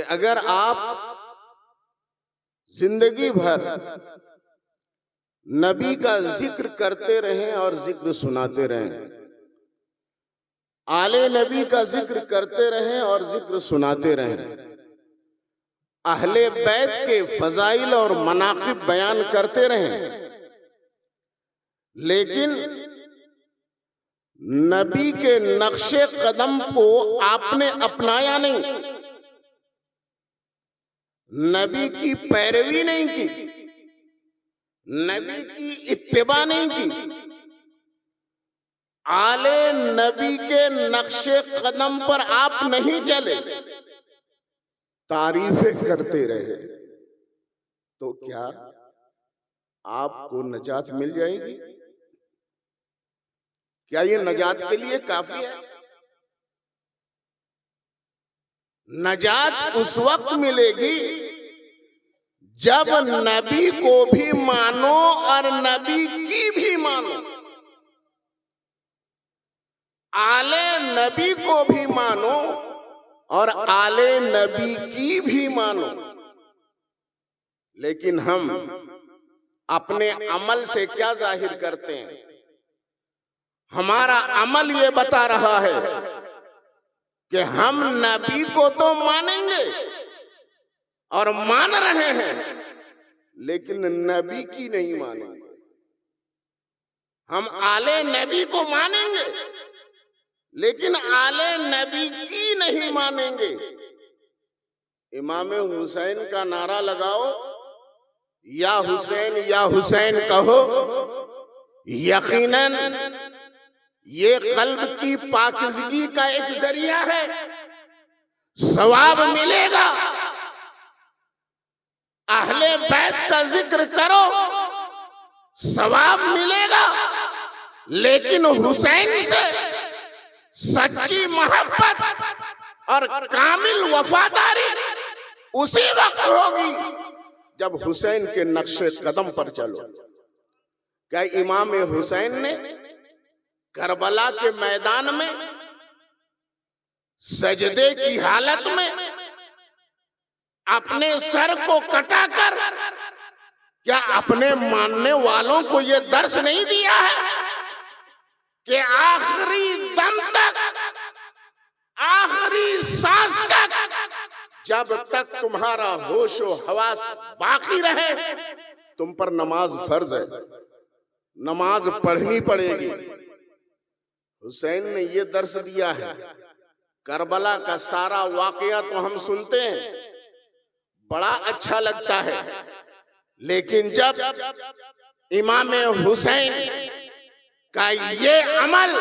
अगर आप जिंदगी भर नबी का जिक्र करते रहें और जिक्र सुनाते रहें, आले नबी का जिक्र करते रहें और जिक्र सुनाते रहें, अहले बैत के फजाइल और मनाकिब बयान करते रहें, लेकिन नबी के नक्शे कदम को आपने अपनाया नहीं, नबी की पैरवी नहीं की, नबी की इत्तिबा नहीं की, आले नबी के नक्शे कदम पर आप नहीं चले, तारीफें करते रहे, तो क्या आपको नजात मिल जाएगी? क्या ये नजात के लिए काफी है? नजात उस वक्त मिलेगी जब नबी को भी मानो और नबी की भी मानो, आले नबी को भी मानो और आले नबी की भी मानो। लेकिन हम अपने अमल से क्या जाहिर करते हैं? हमारा अमल ये बता रहा है कि हम नबी को तो मानेंगे और मान रहे हैं, लेकिन नबी की नहीं मानेंगे। हम आले नबी को मानेंगे, लेकिन आले नबी की नहीं मानेंगे। इमाम हुसैन का नारा लगाओ, या हुसैन कहो, यकीनन ये कल्ब की पाकिज़गी का एक जरिया है, सवाब मिलेगा। अहले बैत का जिक्र करो, सवाब मिलेगा, लेकिन हुसैन से सच्ची मोहब्बत और कामिल वफादारी उसी वक्त होगी जब हुसैन के नक्शे कदम पर चलो। क्या इमाम हुसैन ने करबला के मैदान में सजदे की हालत में अपने सर को कटाकर क्या अपने मानने वालों को यह दर्श नहीं दिया है कि आखिरी दम तक, आखिरी सांस तक, जब तक तुम्हारा होशो हवास बाकी रहे, तुम पर नमाज फर्ज है, नमाज पढ़नी पड़ेगी। हुसैन ने यह दर्श दिया है। करबला का सारा वाकया तो हम सुनते हैं, बड़ा अच्छा लगता है, लेकिन जब इमाम हुसैन का ये अमल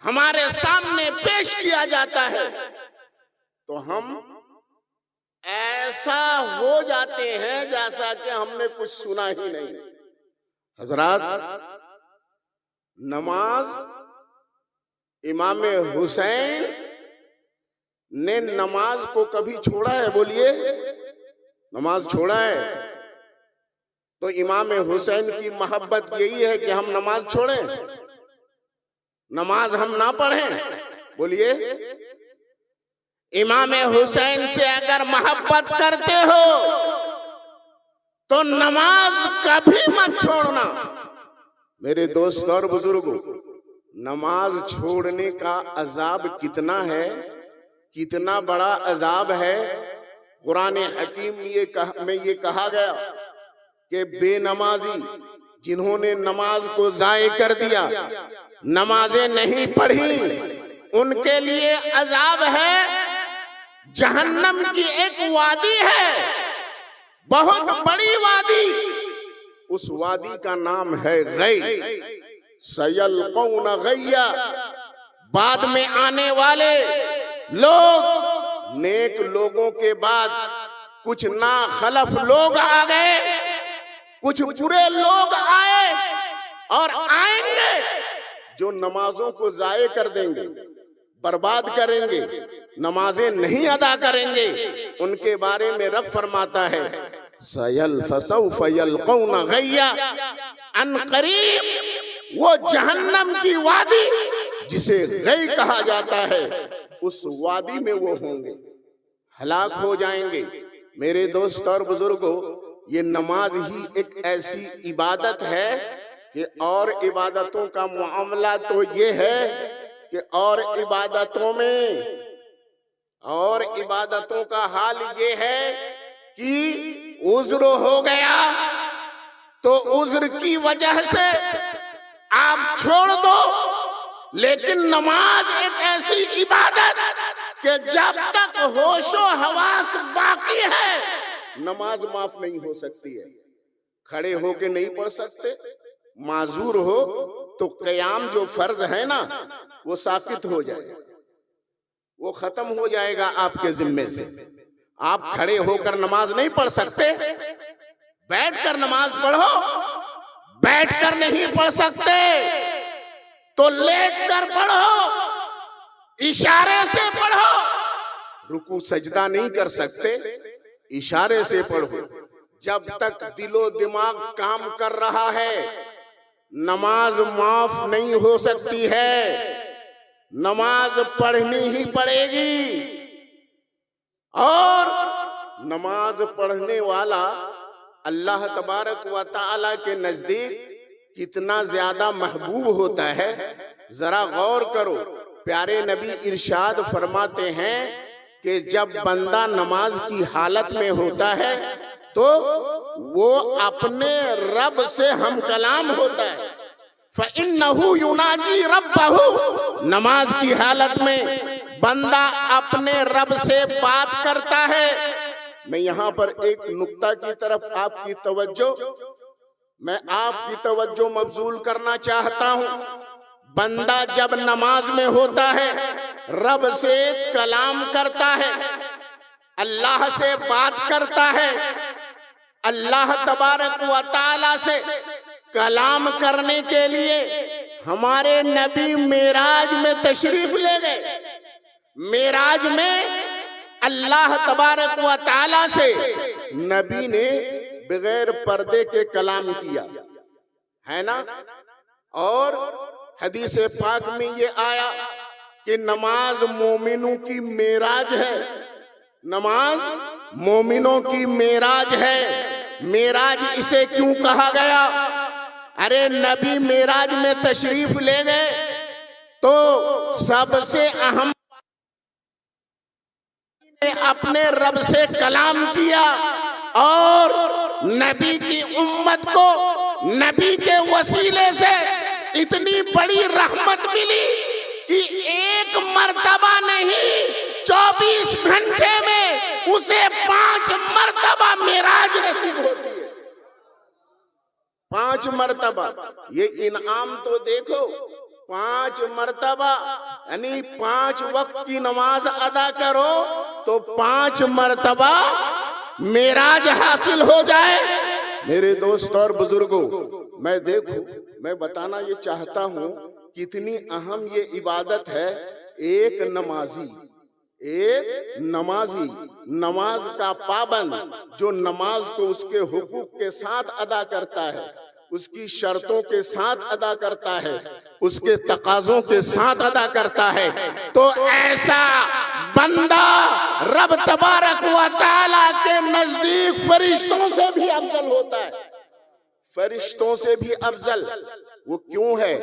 हमारे सामने पेश किया जाता है तो हम ऐसा हो जाते हैं जैसा कि हमने कुछ सुना ही नहीं। हजरात, नमाज इमाम हुसैन ने नमाज को कभी छोड़ा है? बोलिए, नमाज छोड़ा है? तो इमाम हुसैन की मोहब्बत यही है कि हम नमाज छोड़ें, नमाज हम ना पढ़ें? बोलिए, इमाम हुसैन से अगर मोहब्बत करते हो तो नमाज कभी मत छोड़ना। मेरे दोस्त और बुजुर्गों, नमाज छोड़ने का अजाब कितना है, कितना बड़ा अजाब है। कुरान हकीम में ये कहा गया कि बेनमाजी जिन्होंने नमाज को जाये कर दिया, नमाजें नहीं पढ़ी, उनके लिए अजाब है। जहन्नम की एक वादी है, बहुत बड़ी वादी, उस वादी का नाम है गै। सयल्कौन गैया, बाद में आने वाले लोग, नेक लोगों के बाद कुछ ना खलफ लोग आ गए, कुछ बुरे लोग आए और आएंगे जो नमाजों को जाये कर देंगे, बर्बाद करेंगे, नमाजें नहीं अदा करेंगे। उनके बारे में रब फरमाता है, सयल्फसौफ यल्कौन गैया, अन करीब वो जहन्नम की वादी जिसे गै कहा जाता है, उस वादी में वो होंगे। हलाक हो जाएंगे। मेरे दोस्त और बुजुर्गों, ये नमाज ही एक ऐसी इबादत है कि और इबादतों का मामला तो ये है कि और इबादतों का हाल ये है कि उज्र हो गया तो उज्र की वजह से आप छोड़ दो, लेकिन नमाज एक ऐसी इबादत कि जब तक होशो हवास बाकी है नमाज माफ नहीं हो सकती है। खड़े होके नहीं पढ़ सकते, माजूर हो तो क़याम जो फर्ज है ना वो साकित हो जाएगा, वो खत्म हो जाएगा आपके जिम्मे से। आप खड़े होकर नमाज नहीं पढ़ सकते, बैठकर नमाज पढ़ो। बैठकर नहीं पढ़ सकते तो लेटकर पढ़ो, इशारे से पढ़ो। रुकू सजदा नहीं कर सकते, इशारे से पढ़ो। जब तक दिलो दिमाग काम कर रहा है नमाज माफ नहीं हो सकती है, नमाज पढ़नी ही पड़ेगी। और नमाज पढ़ने वाला अल्लाह तबारक व तआला के नजदीक कितना ज्यादा महबूब होता है, जरा गौर करो। प्यारे नबी इरशाद फरमाते हैं कि जब बंदा नमाज की हालत में होता है तो वो अपने रब से हम कलाम होता है। फ़इन्नहु युनाजी रब्बहु, नमाज की हालत में बंदा अपने रब से बात करता है। मैं यहाँ पर एक नुक्ता की तरफ आपकी तवज्जो मबजूल करना चाहता हूँ। बंदा जब नमाज में होता है रब से कलाम करता है, अल्लाह से बात करता है। अल्लाह तबारक व तआला से कलाम करने के लिए हमारे नबी मेराज में तशरीफ ले गए। मेराज में अल्लाह तबारक व तआला से नबी ने बगैर पर्दे के कलाम किया है ना। और हदीस पाक में ये आया कि नमाज मोमिनों की मेराज है, नमाज मोमिनों की मेराज है। मेराज इसे क्यों कहा गया? अरे नबी मेराज में तशरीफ ले गए तो सबसे अहम ने अपने रब से कलाम किया और नबी की उम्मत को नबी के वसीले से इतनी बड़ी रहमत मिली कि एक मर्तबा नहीं 24 घंटे में उसे 5 मर्तबा मेराज नसीब होती है। 5 मर्तबा, ये इनाम तो देखो। 5 मर्तबा यानी 5 वक्त की नमाज अदा करो तो 5 मर्तबा मेराज हासिल हो जाए। मेरे दोस्त और बुजुर्गों, मैं बताना ये चाहता हूँ कितनी अहम ये इबादत है। एक नमाजी नमाज का पाबंद जो नमाज को उसके हुकूक के साथ अदा करता है, उसकी शर्तों के साथ अदा करता है, उसके तकाज़ों के साथ अदा करता है, तो ऐसा बंदा रब तबारक व तआला के नजदीक फरिश्तों से भी अफजल होता है। फरिश्तों से भी अफजल वो क्यों है?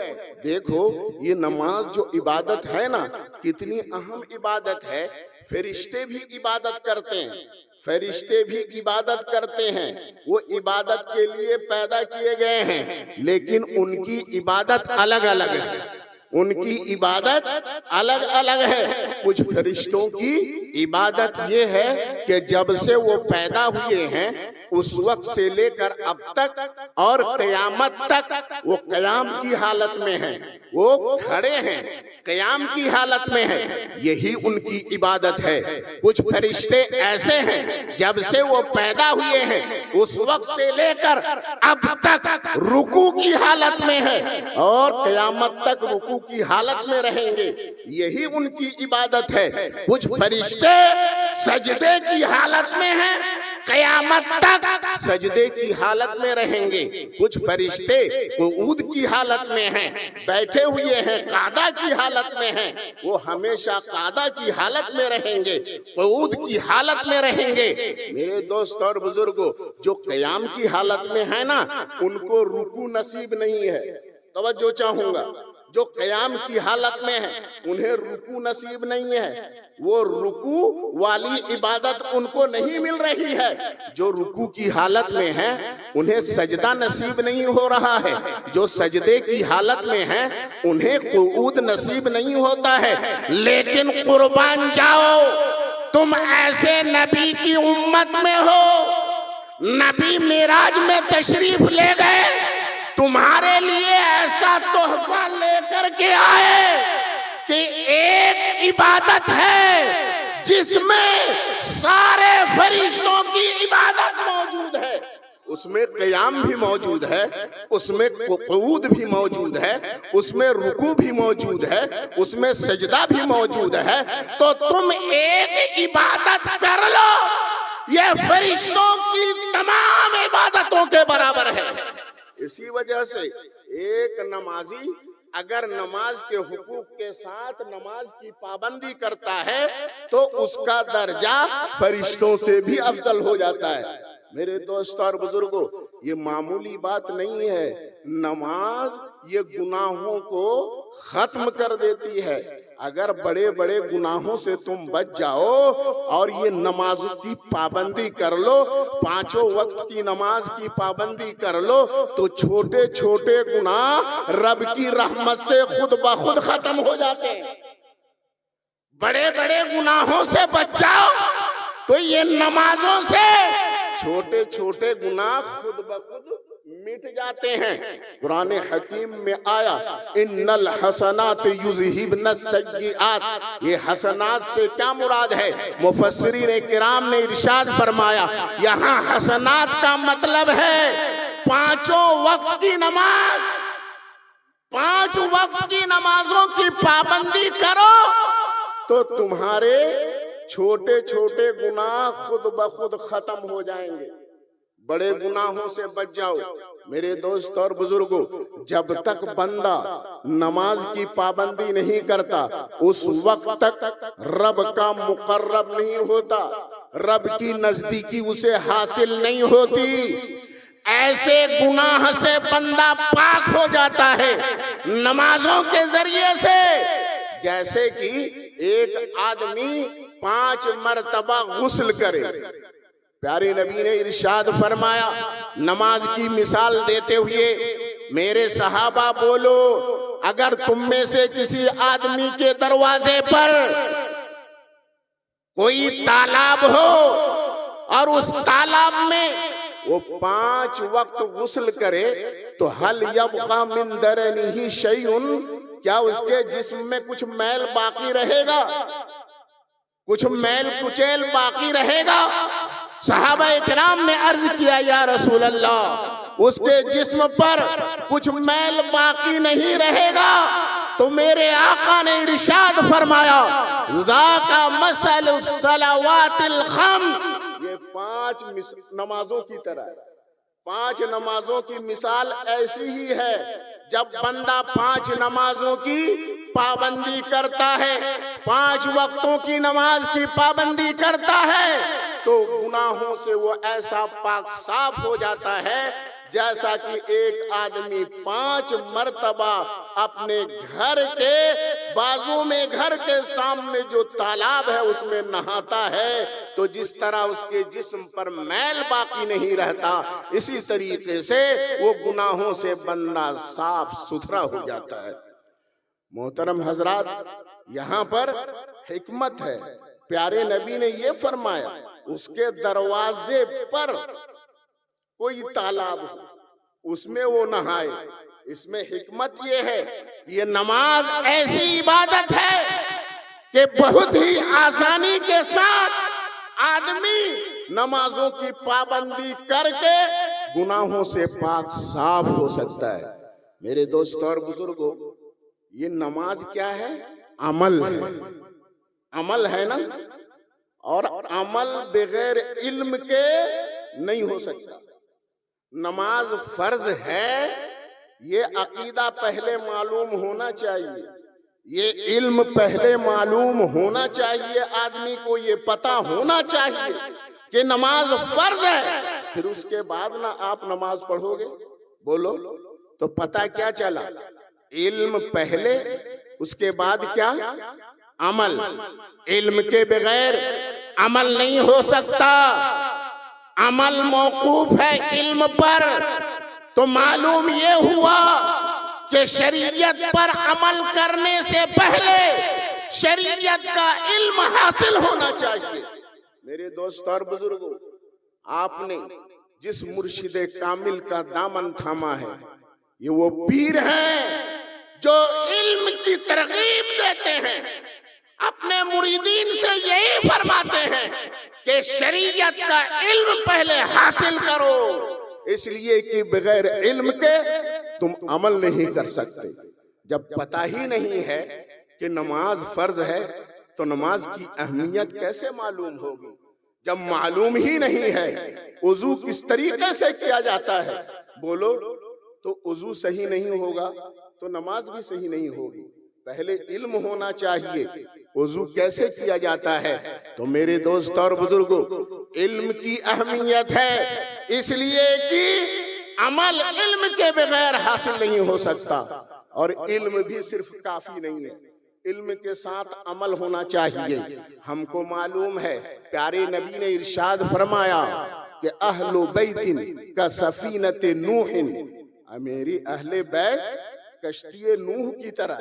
देखो ये नमाज जो इबादत है ना कितनी अहम इबादत है। फरिश्ते भी इबादत करते हैं, फरिश्ते भी इबादत करते हैं। वो इबादत के लिए पैदा किए गए हैं, लेकिन उनकी इबादत अलग अलग है, उनकी इबादत अलग अलग है। कुछ फरिश्तों की इबादत ये है कि जब से वो पैदा हुए हैं उस वक्त से लेकर अब तक और क़यामत तक वो क़याम की हालत में हैं, वो खड़े हैं, क़याम की हालत में है। यही उनकी इबादत है। कुछ फरिश्ते ऐसे हैं जब से वो पैदा हुए हैं उस वक्त से लेकर अब तक रुकू की हालत में है और क़यामत तक रुकू की हालत में रहेंगे। यही उनकी इबादत है। कुछ फरिश्ते सजदे की हालत में हैं, क़यामत तक सजदे की हालत में रहेंगे। कुछ फरिश्ते क़ुऊद की हालत में हैं, बैठे हुए हैं, कादा की हालत में हैं, वो हमेशा कादा की हालत में रहेंगे, क़ुऊद की हालत में रहेंगे। मेरे दोस्त और बुजुर्गों, जो क़याम की हालत में है ना, उनको रुकू नसीब नहीं है। तवज्जो चाहूंगा, जो क़याम की हालत में है उन्हें रुकू नसीब नहीं है, वो रुकू वाली इबादत उनको नहीं मिल रही है। जो रुकू की हालत में है उन्हें सजदा नसीब नहीं हो रहा है, जो सजदे की हालत में है उन्हें क़ुऊद नसीब नहीं होता है। लेकिन कुर्बान जाओ, तुम ऐसे नबी की उम्मत में हो, नबी मेराज में तशरीफ ले गए, तुम्हारे लिए ऐसा तोहफा लेकर के आए कि एक इबादत है जिसमें सारे फरिश्तों की इबादत मौजूद है, उसमें क़याम भी मौजूद है, उसमें क़ुऊद भी मौजूद है, उसमें रुकू भी मौजूद है, उसमें सजदा भी मौजूद है। तो तुम एक इबादत कर लो, यह फरिश्तों की तमाम इबादतों के बराबर है। इसी वजह से एक नमाजी अगर नमाज के हुकूक के साथ नमाज की पाबंदी करता है तो उसका दर्जा फरिश्तों से भी अफजल हो जाता है। मेरे दोस्त और बुजुर्गों, ये मामूली बात नहीं है। नमाज ये गुनाहों को खत्म कर देती है। अगर बड़े बड़े गुनाहों से तुम बच जाओ और ये नमाज की पाबंदी कर लो, पांचों वक्त की नमाज की पाबंदी कर लो, तो छोटे छोटे गुनाह रब की रहमत से खुद ब खुद खत्म हो जाते हैं। बड़े बड़े गुनाहों से बच जाओ तो ये नमाजों से छोटे छोटे गुनाह खुद ब खुद मिट जाते हैं। कुरान हकीम में आया, इन्नल हसनात युज़हिबन सय्यिआत। ये हसनात से क्या मुराद है? मुफस्सिरीन किराम ने इरशाद फरमाया, यहाँ हसनात का मतलब है पांचों वक्त की नमाज। पांच वक्त की नमाजों की पाबंदी करो तो तुम्हारे छोटे छोटे गुनाह खुद ब खुद खत्म हो जाएंगे। बड़े गुनाहों से बच जाओ। मेरे दोस्त और बुजुर्गों, जब तक बंदा नमाज की पाबंदी नहीं करता उस वक्त तक रब का मुकर्रब नहीं होता, रब की नजदीकी उसे हासिल नहीं होती। ऐसे गुनाह से बंदा पाक हो जाता है नमाजों के जरिए से। जैसे कि एक आदमी 5 मरतबा गुस्ल करे। प्यारे नबी ने इरशाद फरमाया, नमाज की मिसाल देते हुए, मेरे सहाबा बोलो, अगर तुम में से किसी आदमी के दरवाजे पर कोई तालाब हो और उस तालाब में वो 5 वक्त गुस्ल करे तो हल यबका मिन दरनिही शैउन, क्या उसके जिस्म में कुछ मैल बाकी रहेगा? कुछ मैल कुचैल बाकी रहेगा? सहाबा इकराम ने अर्ज किया, या रसूल अल्लाह, उसके जिस्म पर कुछ मैल बाकी नहीं रहेगा। तो मेरे आका ने इरशाद फरमाया, ज़ाका मसलुस सलावातिल खम्स। ये 5 नमाजों की तरह, 5 नमाजों की मिसाल ऐसी ही है। जब बंदा 5 नमाजों की पाबंदी करता है, 5 वक्तों की नमाज की पाबंदी करता है, तो गुनाहों से वो ऐसा पाक साफ हो जाता है जैसा कि एक आदमी 5 मरतबा अपने घर के बाजू में, घर के सामने जो तालाब है उसमें नहाता है, तो जिस तरह उसके जिस्म पर मैल बाकी नहीं रहता, इसी तरीके से वो गुनाहों से बंदा साफ सुथरा हो जाता है। मोहतरम हजरात, यहाँ पर हिकमत है। प्यारे नबी ने ये फरमाया, उसके दरवाजे पर कोई तालाब हो, उसमें वो नहाए। इसमें हिकमत ये है, ये नमाज ऐसी इबादत है कि बहुत ही आसानी के साथ आदमी नमाजों की पाबंदी करके गुनाहों से पाक साफ हो सकता है। मेरे दोस्तों और बुजुर्गों, ये नमाज क्या है? अमल है, अमल है ना। और अमल बगैर इल्म के नहीं हो सकता। नमाज फर्ज है, ये अकीदा पहले मालूम होना चाहिए, ये इल्म पहले मालूम होना चाहिए, आदमी को ये पता होना चाहिए कि नमाज फर्ज है। फिर उसके बाद ना आप नमाज पढ़ोगे, बोलो तो पता क्या चला? इल्म पहले, उसके बाद क्या? अमल। इल्म के बगैर अमल नहीं हो सकता। अमल मौकूफ है इल्म पर। तो मालूम ये हुआ कि शरीयत पर अमल करने से पहले शरीयत का इल्म हासिल होना चाहिए। मेरे दोस्त और बुजुर्गों, आपने जिस मुर्शिदे कामिल का दामन थामा है, ये वो पीर हैं जो इल्म की तरगीब देते हैं, अपने मुरीदीन से यही फरमाते हैं कि शरीयत का इल्म पहले हासिल करो, इसलिए कि बगैर इल्म के तुम अमल नहीं कर सकते। जब पता ही नहीं है कि नमाज फर्ज है तो नमाज की अहमियत कैसे मालूम होगी? जब मालूम ही नहीं है वुजू किस तरीके से किया जाता है, बोलो तो वुजू सही नहीं होगा तो नमाज भी सही नहीं होगी। पहले इल्म होना चाहिए वुजू कैसे किया जाता है। तो मेरे दोस्त और बुजुर्गों, इल्म की अहमियत है, इसलिए कि अमल इल्म के बगैर हासिल नहीं हो सकता। और इल्म भी सिर्फ काफी नहीं है, इल्म के साथ अमल होना चाहिए। हमको मालूम है प्यारे नबी ने इरशाद फरमाया कि अहलु बैतिन का सफीनते नूहिन, मेरी अहले बैत कश्ती नूह की तरह,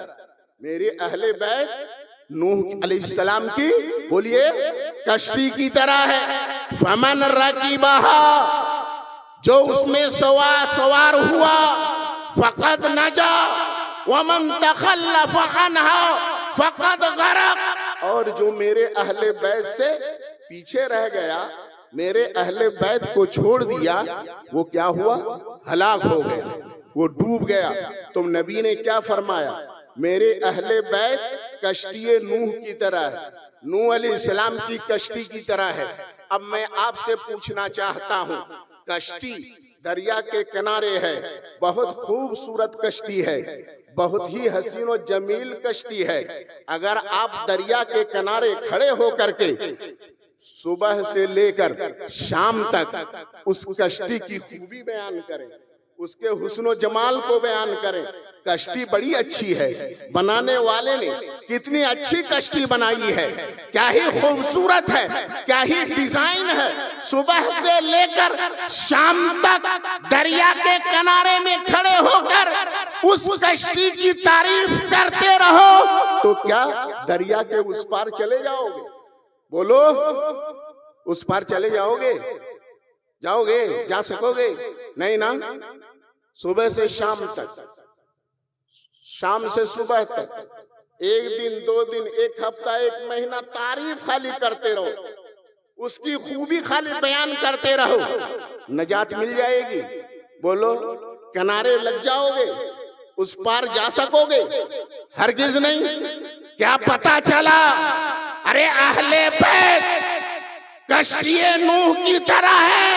मेरे अहले बैत नूह अलैहिस्सलाम की, बोलिए, कश्ती की तरह है। फमन रकीबहा, जो उसमें सवार हुआ, फकद नजा, वमन तखल्लफ अन्हा फकद गरक, और जो मेरे अहले बैत से पीछे रह गया, मेरे अहले बैत को छोड़ दिया, वो क्या हुआ? हलाक हो गया, वो डूब गया। तो नबी ने क्या फरमाया? मेरे अहले बैत कश्ती नूह की तरह है, नूह अलैहिस्सलाम की कश्ती की तरह है। अब मैं आपसे पूछना चाहता हूँ, कश्ती दरिया के किनारे है, बहुत खूबसूरत कश्ती है, बहुत ही हसीन और जमील कश्ती है। अगर आप दरिया के किनारे खड़े होकर के सुबह से लेकर शाम तक उस कश्ती की खूबी बयान करें, उसके हुस्न जमाल को बयान करें, कश्ती बड़ी अच्छी है, बनाने वाले ने कितनी अच्छी कश्ती बनाई है, क्या ही खूबसूरत है, क्या ही डिजाइन है। सुबह से लेकर शाम तक दरिया के किनारे में खड़े होकर उस कश्ती की तारीफ करते रहो, तो क्या दरिया के उस पार चले जाओगे? बोलो, उस पार चले जाओगे? जाओगे? जा सकोगे? नहीं ना। सुबह से शाम तक, शाम से सुबह तक, एक दिन, 2 दिन, 1 हफ्ता, 1 महीना तारीफ खाली करते रहो, उसकी खूबी खाली बयान करते रहो, नजात मिल जाएगी? बोलो, किनारे लग जाओगे? उस पार जा सकोगे? हरगिज नहीं। क्या पता चला? अरे अहले बैत कश्ती नूह की तरह है,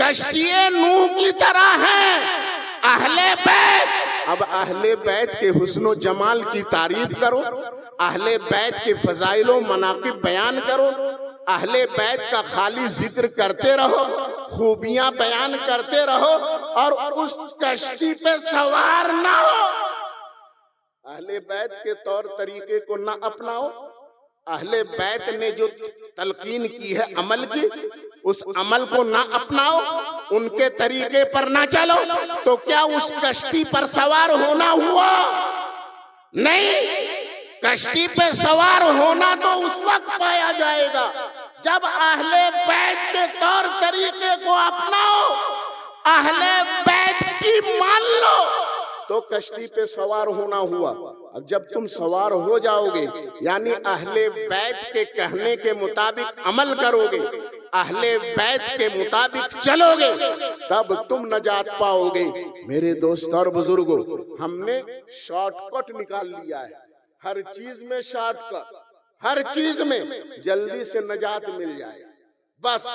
कश्ती नूह की तरह है अहले बैत। अब अहले बैत के हुस्नो जमाल की तारीफ करो, अहले बैत के फजाइलो मनाकिब बयान करो, अहले बैत का खाली जिक्र करते रहो, खूबियां बयान करते रहो, और उस कश्ती पे सवार ना हो। अहले बैत के तौर तरीके को ना अपनाओ। अहले बैत ने जो तलकीन की है अमल की, उस अमल को ना अपनाओ, उनके तरीके पर ना चलो, तो क्या उस कश्ती पर सवार होना हुआ? नहीं। कश्ती पे सवार होना तो उस वक्त पाया जाएगा जब अहले बैत के तौर तरीके को अपनाओ, अहले बैत की मान लो, तो कश्ती पे सवार होना हुआ। अब जब तुम सवार हो जाओगे, यानी अहले बैत के कहने के मुताबिक अमल करोगे, अहले बैत के मुताबिक चलोगे, तब तुम नजात पाओगे। मेरे दोस्त और बुजुर्गों, हमने शॉर्टकट निकाल लिया है, हर चीज में शॉर्टकट। हर चीज में जल्दी से नजात मिल जाए, बस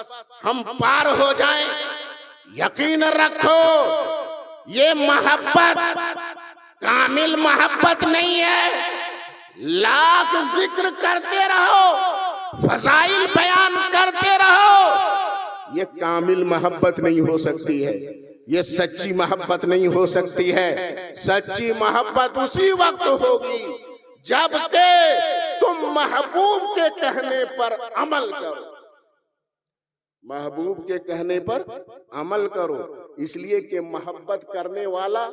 हम पार हो जाएं। यकीन रखो ये मोहब्बत कामिल मोहब्बत नहीं है। लाख जिक्र करते रहो, फजाइल बयान करते रहो, ये कामिल मोहब्बत नहीं हो सकती है, ये सच्ची मोहब्बत नहीं हो सकती है। सच्ची मोहब्बत उसी वक्त होगी जब के तुम महबूब के कहने पर अमल करो, महबूब के कहने पर अमल करो। इसलिए कि मोहब्बत करने वाला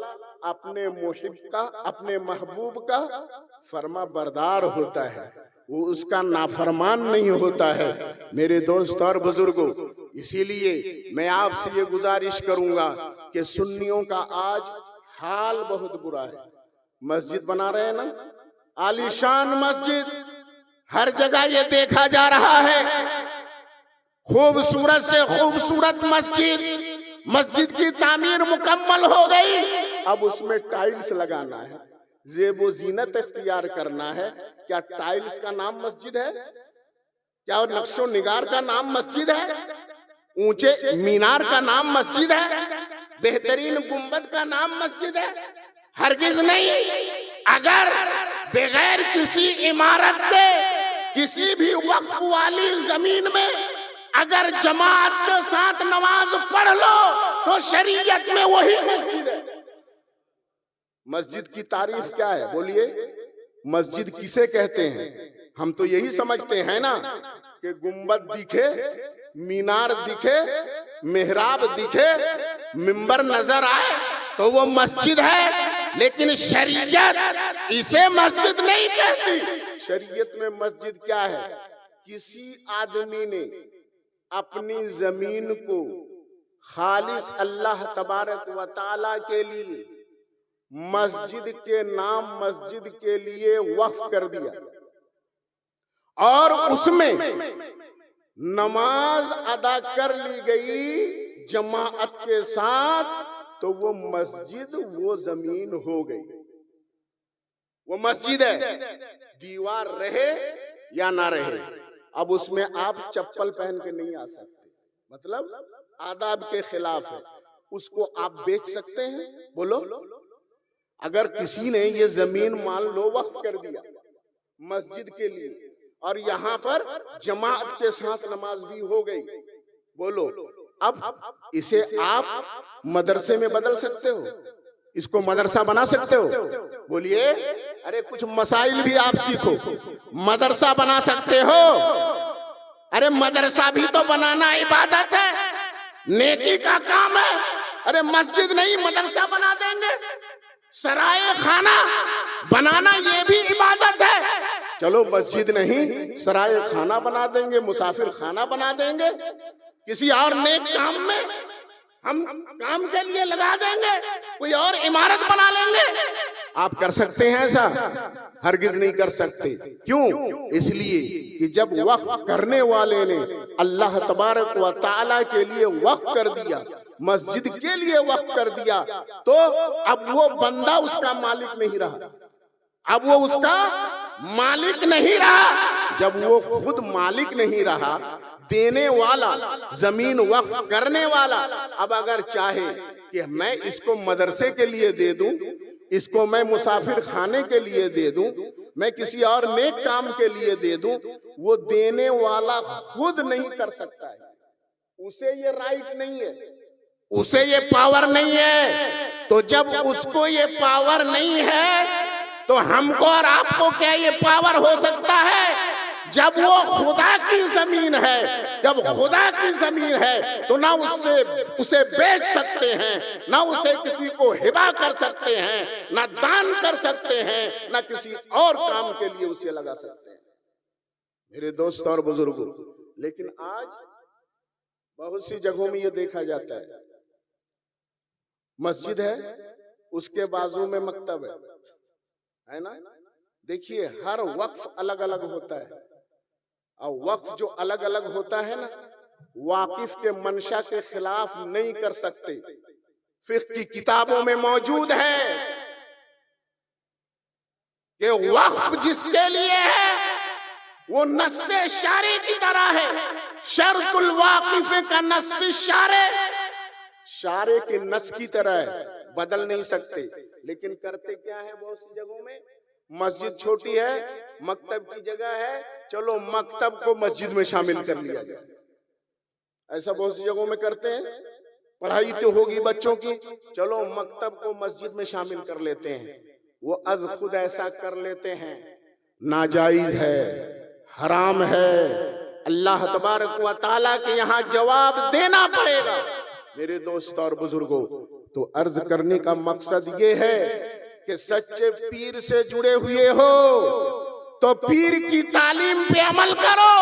अपने मुहिब का, अपने महबूब का फरमा बरदार होता है, वो उसका नाफरमान नहीं होता है। मेरे दोस्त और बुजुर्गों, इसीलिए मैं आपसे ये गुजारिश करूंगा कि सुन्नियों का आज हाल बहुत बुरा है। मस्जिद बना रहे हैं ना, आलीशान मस्जिद, हर जगह ये देखा जा रहा है। खूबसूरत से खूबसूरत मस्जिद, मस्जिद की तामीर मुकम्मल हो गई, अब उसमें टाइल्स लगाना है, ज़ेबो ज़ीनत इख्तियार करना है। क्या टाइल्स का नाम मस्जिद है? क्या नक्शो निगार का नाम मस्जिद है? ऊंचे मीनार का नाम मस्जिद है? बेहतरीन गुंबद का नाम मस्जिद है? हरगिज नहीं। अगर बगैर किसी इमारत के किसी भी वक्फ वाली जमीन में अगर जमात के साथ नमाज पढ़ लो तो शरीयत में वही मस्जिद है। मस्जिद की तारीफ क्या है बोलिए? मस्जिद किसे कहते हैं? हम तो यही समझते हैं ना कि गुंबद दिखे, मीनार दिखे, मेहराब दिखे, मिंबर नजर आए तो वो मस्जिद है। लेकिन शरीयत इसे मस्जिद नहीं कहती। शरीयत में मस्जिद क्या है? किसी आदमी ने अपनी जमीन को खालिस अल्लाह तबारक व ताला के लिए मस्जिद के नाम मस्जिद के लिए वक्फ कर दिया और उसमें नमाज अदा कर ली गई जमाअत के साथ, तो वो मस्जिद, वो जमीन हो गई, वो मस्जिद है। दीवार रहे या ना रहे, अब उसमें आप चप्पल पहन के नहीं आ सकते, मतलब आदाब के खिलाफ है। उसको आप बेच सकते हैं? बोलो। अगर किसी ने ये जमीन मान लो वक्फ कर दिया मस्जिद के लिए और यहाँ पर जमात के साथ नमाज भी हो गई, बोलो अब इसे आप मदरसे में बदल सकते हो? इसको मदरसा बना सकते हो? बोलिए। अरे कुछ मसाइल भी आप सीखो, मदरसा बना सकते हो? अरे मदरसा भी तो बनाना इबादत है, नेकी का काम है। अरे मस्जिद नहीं मदरसा बना देंगे, सराय खाना बनाना ये भी इबादत है। चलो मस्जिद नहीं सराय खाना बना देंगे, मुसाफिर खाना बना देंगे, किसी और नेक काम में हम काम के लिए लगा देंगे, कोई और इमारत बना लेंगे। आप कर सकते हैं ऐसा? हरगिज नहीं कर सकते। क्यों? इसलिए कि जब वक्फ करने वाले ने अल्लाह तबारक व ताला के लिए वक्फ कर दिया, मस्जिद के लिए वक्फ कर दिया, तो अब वो बंदा उसका मालिक नहीं रहा, अब वो उसका मालिक नहीं रहा। जब वो खुद मालिक नहीं रहा, देने वाला, जमीन वक्फ करने वाला, अब अगर चाहे कि मैं इसको मदरसे के लिए दे दूं, इसको मैं मुसाफिर खाने के लिए दे दूं, मैं किसी और नेक काम के लिए दे दूं, वो देने वाला खुद नहीं कर सकता है। उसे ये राइट नहीं है, उसे ये पावर नहीं है। तो जब उसको ये पावर नहीं है तो हमको और आपको क्या ये पावर हो सकता है? जब वो खुदा की जमीन है, जब खुदा की जमीन है तो ना उसे बेच सकते हैं, ना उसे किसी को हिबा कर सकते हैं, ना दान कर सकते हैं, ना किसी और काम के लिए उसे लगा सकते हैं। मेरे दोस्त और बुजुर्गों, लेकिन आज बहुत सी जगहों में ये देखा जाता है, मस्जिद है उसके बाजू में मकतब है ना। देखिए हर वक्फ अलग अलग होता है, और वक्फ जो अलग अलग होता है ना, वाकिफ के मंशा के खिलाफ नहीं कर सकते। फिक्र की किताबों में मौजूद है कि वक्फ जिसके लिए है वो नस्से शारे की तरह है। शर्तुल वाकिफे का नस्से शारे, शारे के नस की तरह है, बदल नहीं सकते। लेकिन करते क्या है बहुत सी जगहों में, मस्जिद छोटी है, मकतब की जगह है, चलो मकतब को मस्जिद में शामिल कर लिया जाए। ऐसा बहुत सी जगहों में करते हैं। पढ़ाई तो होगी बच्चों की, चलो मकतब को मस्जिद में शामिल कर लेते हैं। वो अज खुद ऐसा कर लेते हैं, नाजायज है, हराम है। अल्लाह तबारक व तआला के यहाँ जवाब देना पड़ेगा। मेरे दोस्त और बुजुर्गों, तो अर्ज करने का मकसद ये है कि सच्चे पीर से जुड़े हुए हो तो पीर की तालीम पे अमल करो,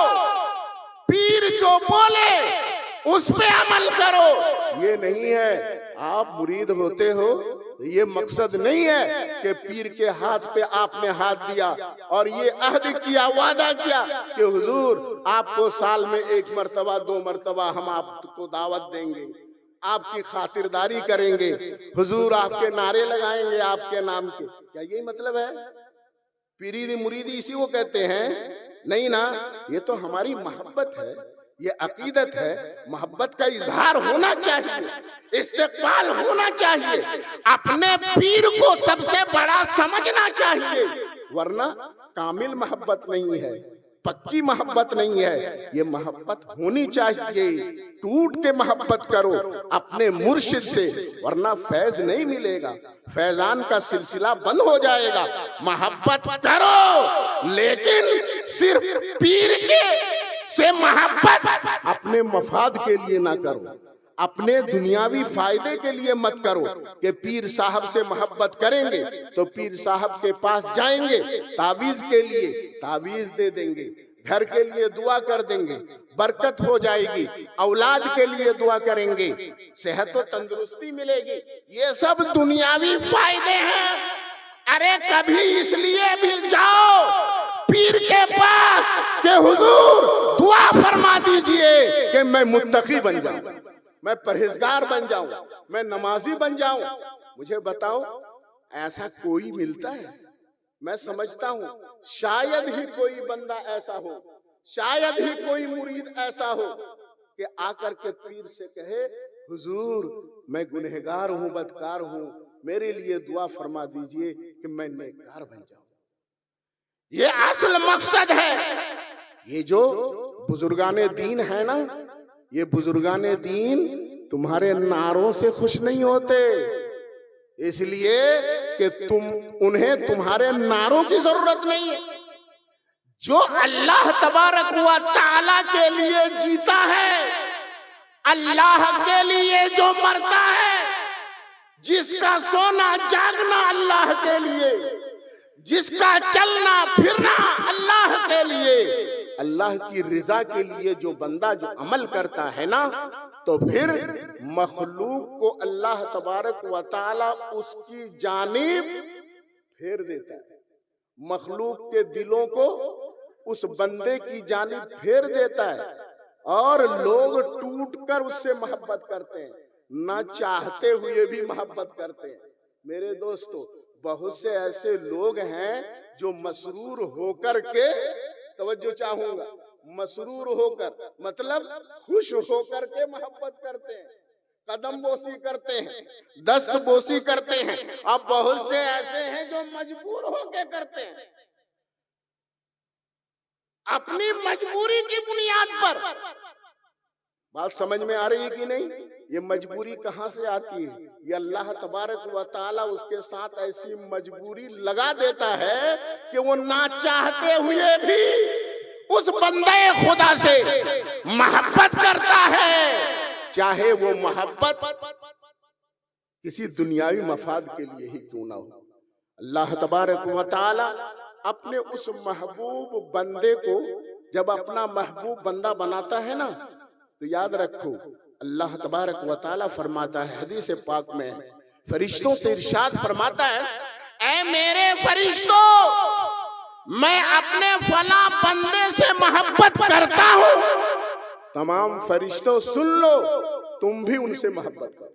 पीर जो बोले उस पे अमल करो। ये नहीं है आप मुरीद होते हो, ये मकसद नहीं है कि पीर के हाथ पे आपने हाथ दिया और ये अहद किया, वादा किया कि हुजूर आपको साल में 1 मरतबा 2 मरतबा हम आपको दावत देंगे, आपकी खातिरदारी करेंगे, हुजूर आपके नारे लगाएंगे आपके नाम के। क्या यही मतलब है? पीरी मुरीदी इसी को कहते हैं? नहीं ना, ये तो हमारी मोहब्बत है, ये अकीदत है। मोहब्बत का इजहार होना चाहिए, इस्तेक़बाल होना चाहिए, अपने पीर को सबसे बड़ा समझना चाहिए, वरना कामिल मोहब्बत नहीं है, पक्की मोहब्बत नहीं है। ये मोहब्बत होनी चाहिए, टूट के मोहब्बत करो अपने मुर्शिद से, वरना फैज नहीं मिलेगा, फैजान का सिलसिला बंद हो जाएगा। मोहब्बत करो लेकिन सिर्फ पीर के से मोहब्बत अपने मफाद के लिए ना करो, अपने दुनियावी फायदे के लिए मत करो कि पीर साहब से मोहब्बत करेंगे तो पीर साहब के पास जाएंगे, तावीज के लिए तावीज दे देंगे, घर के लिए दुआ कर देंगे, बरकत हो जाएगी, औलाद के लिए दुआ करेंगे, सेहत और तंदुरुस्ती मिलेगी। ये सब दुनियावी फायदे हैं। अरे कभी इसलिए भी जाओ पीर के पास कि हुजूर दुआ फरमा दीजिए कि मैं मुत्तकी बन जाऊं, मैं परहेजगार बन जाऊं, मैं नमाजी बन जाऊं। मुझे बताओ ऐसा कोई मिलता है? मैं समझता हूं शायद ही कोई बंदा ऐसा हो, शायद ही कोई मुरीद ऐसा हो कि आकर के पीर से कहे हुजूर मैं गुनहगार हूं, बदकार हूं, मेरे लिए दुआ फरमा दीजिए कि मैं नेककार बन जाऊं। ये असल मकसद है। ये जो बुजुर्गाने दीन है ना, ये बुजुर्गाने दीन तुम्हारे नारों से खुश नहीं होते, इसलिए कि उन्हें तुम्हारे नारों की जरूरत नहीं है। जो अल्लाह तबारक व तआला के लिए जीता है, अल्लाह के लिए जो मरता है, जिसका सोना जागना अल्लाह के लिए, जिसका चलना फिरना अल्लाह के लिए, अल्लाह की रिजा के लिए जो बंदा जो अमल करता है ना, तो फिर मखलूक को अल्लाह तबारक व तआला उसकी जानिब फेर देता है, मखलूक के दिलों को उस बंदे की जानिब फेर देता है और लोग टूटकर उससे मोहब्बत करते हैं, ना चाहते हुए भी मोहब्बत करते हैं। मेरे दोस्तों, बहुत से ऐसे लोग हैं जो मसरूर होकर के, तवज्जो चाहूंगा, मसरूर होकर मतलब खुश होकर के मोहब्बत करते हैं, कदम बोसी करते हैं, दस्त बोसी करते हैं। अब बहुत से ऐसे हैं जो मजबूर होकर करते हैं, अपनी मजबूरी की बुनियाद पर। बात समझ में आ रही है कि नहीं? ये मजबूरी कहाँ से आती है? ये अल्लाह तबारक व तआला उसके साथ ऐसी मजबूरी लगा देता है कि वो ना चाहते हुए भी उस बंदे खुदा से मोहब्बत करता है, चाहे वो मोहब्बत किसी दुनियावी मफाद के लिए ही क्यों ना हो। अल्लाह तबारक व तआला अपने उस महबूब बंदे को जब अपना महबूब बंदा बनाता है ना, तो याद रखो अल्लाह तबारक व तआला फरमाता है हदीस पाक में, फरिश्तों से इरशाद फरमाता है, ऐ मेरे फरिश्तों, मैं अपने फला बंदे से मोहब्बत करता हूँ। तमाम फरिश्तों सुन लो, तुम भी उनसे मोहब्बत करो।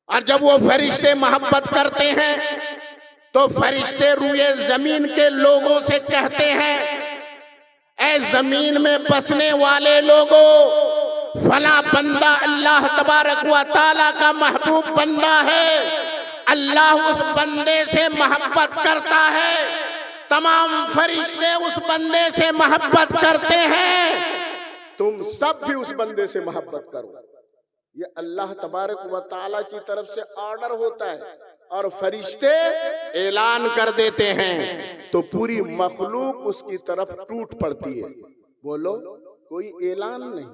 और जब वो फरिश्ते मोहब्बत करते हैं तो फरिश्ते रूए जमीन के लोगों से कहते हैं, ऐ जमीन में बसने वाले लोगों, फला बंदा अल्लाह तबारक व तआला का महबूब बंदा है, अल्लाह उस बंदे से मोहब्बत करता है, तमाम फरिश्ते उस बंदे से मोहब्बत करते हैं, तुम सब भी उस बंदे से मोहब्बत करो। ये अल्लाह तबारक व तआला की तरफ से ऑर्डर होता है और फरिश्ते ऐलान कर देते हैं तो पूरी मखलूक उसकी तरफ टूट पड़ती है। बोलो, कोई ऐलान नहीं,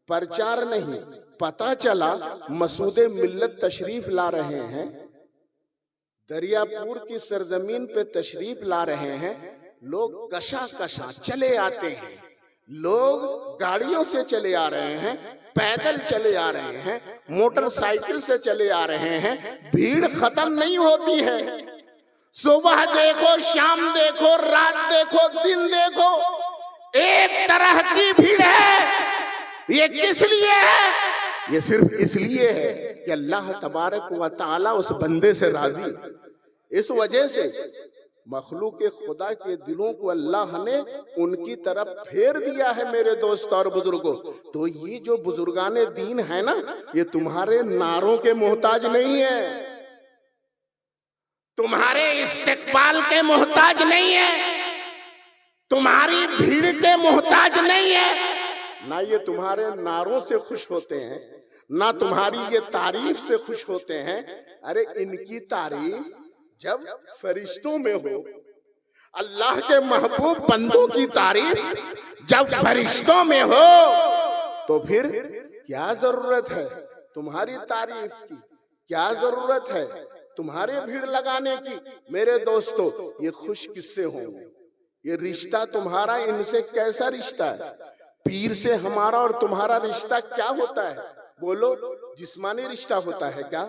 प्रचार नहीं, पता चला मसूदे मिल्लत तशरीफ ला रहे हैं, दरियापुर की सरजमीन पे तशरीफ ला रहे हैं, लोग कशा कशा चले आते हैं, लोग गाड़ियों से चले आ रहे हैं, पैदल चले आ रहे हैं, मोटरसाइकिल से चले आ रहे हैं, भीड़ खत्म नहीं होती है। सुबह देखो, शाम देखो, रात देखो, दिन देखो, एक तरह की भीड़ है। ये किस लिए है? ये सिर्फ इसलिए है कि अल्लाह तबारक व तआला उस बंदे से राजी है। इस वजह से मखलूक के खुदा के दिलों को अल्लाह ने उनकी तरफ फेर दिया है। मेरे दोस्त और बुजुर्गों, तो ये जो बुजुर्गाने दीन है ना, ये तुम्हारे नारों के मोहताज नहीं है, तुम्हारे इस्तिकबाल के मोहताज नहीं है, तुम्हारी भीड़ के मोहताज नहीं है। ना ये तुम्हारे नारों से खुश होते हैं, ना तुम्हारी ये तारीफ से खुश होते हैं। अरे इनकी तारीफ जब फरिश्तों में हो, अल्लाह के महबूब बंदों की तारीफ जब फरिश्तों में हो, तो फिर क्या जरूरत है तुम्हारी तारीफ की? क्या जरूरत है तुम्हारे भीड़ लगाने की? मेरे दोस्तों, ये खुश किससे होंगे? ये रिश्ता तुम्हारा इनसे कैसा रिश्ता है? पीर से हमारा और तुम्हारा रिश्ता क्या होता है? बोलो, जिस्मानी रिश्ता होता है क्या?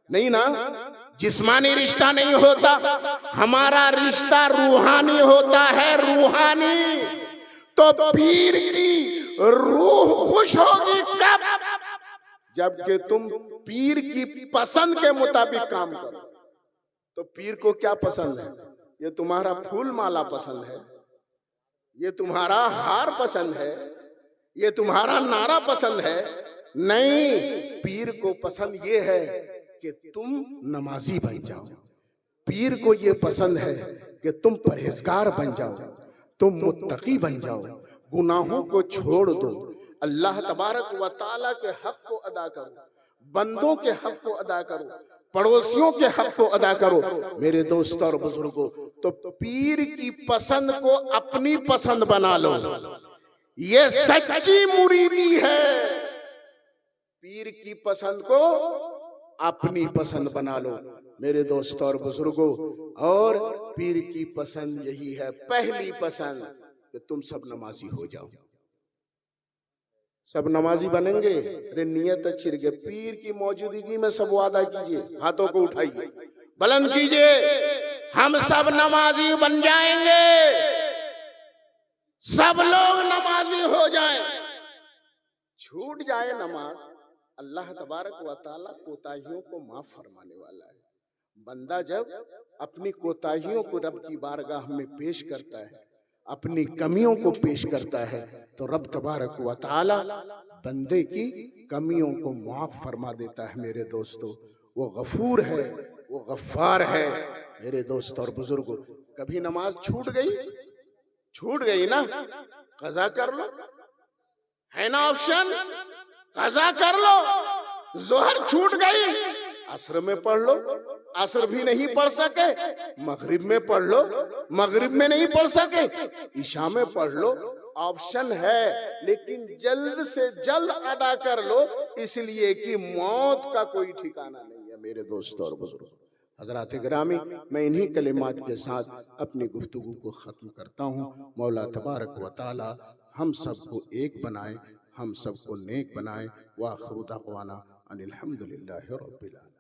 नहीं ना, जिस्मानी रिश्ता नहीं होता, हमारा रिश्ता रूहानी होता है, रूहानी। तो पीर की रूह खुश होगी कब? जबकि तुम पीर की पसंद के मुताबिक काम करो। तो पीर को क्या पसंद है? ये तुम्हारा फूल माला पसंद है, ये तुम्हारा हार पसंद है, ये तुम्हारा नारा पसंद है? नहीं, पीर को पसंद ये है कि तुम नमाजी बन जाओ। पीर को ये पसंद है कि तुम परहेजगार बन जाओ, तुम मुत्तकी बन जाओ, गुनाहों को छोड़ दो, अल्लाह तबारक व तआला के हक को अदा करो, बंदों के हक को अदा करो, पड़ोसियों के हक को अदा करो। मेरे दोस्तों और बुजुर्गों, तो पीर की पसंद को अपनी पसंद बना लो, ये सच्ची मुरीदी है। पीर की पसंद को अपनी पसंद बना लो मेरे दोस्तों और बुजुर्गों। और पीर की पसंद यही है, पहली पसंद, कि तुम सब नमाजी हो जाओ। सब नमाजी बनेंगे? अरे नियत अच्छी रखे। पीर की मौजूदगी में सब वादा कीजिए, हाथों को उठाइए, बुलंद कीजिए, हम सब नमाजी बन जाएंगे, सब लोग नमाजी हो जाएं। छूट जाए नमाज, अल्लाह तबारक व तआला कोताहियों को माफ फरमाने वाला है। बंदा जब अपनी कोताहियों को रब की बारगाह में पेश करता है, अपनी कमियों को पेश करता है, तो रब तबारक व तआला बंदे की कमियों को माफ फरमा देता है। मेरे दोस्तों, वो गफूर है, वो गफ्फार है। मेरे दोस्तों और बुजुर्गों, कभी नमाज छूट गई? छूट गई ना, कज़ा कर लो, है ना ऑप्शन, कज़ा कर लो। जोहर छूट गई, असर में पढ़ लो, असर भी नहीं पढ़ सके, मगरिब में पढ़ लो, मगरिब में नहीं पढ़ सके, ईशा में पढ़ लो, ऑप्शन है। लेकिन जल्द से जल्द अदा कर लो, इसलिए कि मौत का कोई ठिकाना नहीं है। मेरे दोस्तों और बुजुर्गों, हजरात गिरामी, मैं इन्हीं कलिमात के साथ अपनी गुफ्तगू को ख़त्म करता हूँ। मौला तबारक व तआला हम सबको एक बनाए, हम सबको नेक बनाए। व आखिरु दावाना अनिल हम्दुलिल्लाहि रब्बिल आलमीन।